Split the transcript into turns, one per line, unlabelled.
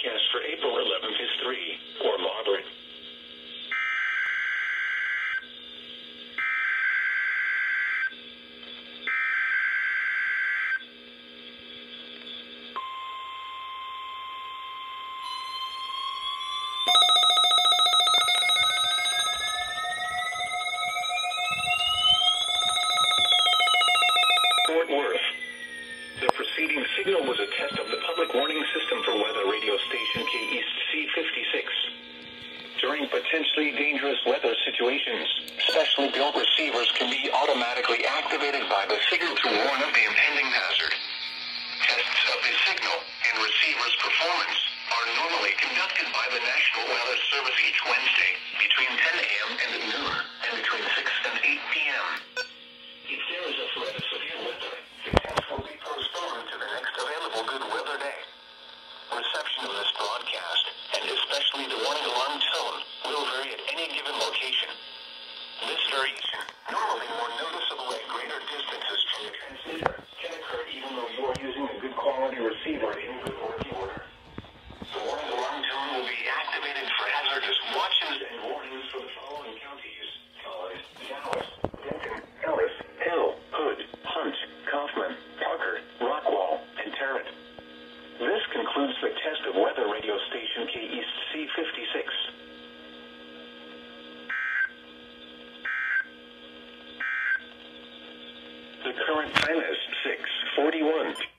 forecast for April 11th is 3, or moderate. Fort Worth. The preceding signal was a test of the public warning system for weather radio station KEAS. During potentially dangerous weather situations, specially built receivers can be automatically activated by the signal to warn of the impending hazard. Tests of the signal and receiver's performance are normally conducted by the National Weather Service each Wednesday between 10 a.m. and noon and between 6 and 8 p.m. If there is a threat of severe weather, the test will be postponed to the next available good weather day. Reception of this broadcast, and especially the warning alarm tone, will vary at any given location. This variation, normally more noticeable at greater distances from the transmitter, can occur even though you are using a good quality receiver in good working order. The warning alarm tone will be activated for hazardous watches and warnings for the following counties: Collins, Dallas, Denton, Ellis, Hill, Hood, Hunt, Kaufman, Parker, Rockwall, and Tarrant. This concludes the test of weather radio station KEAS. The current time is 6:41.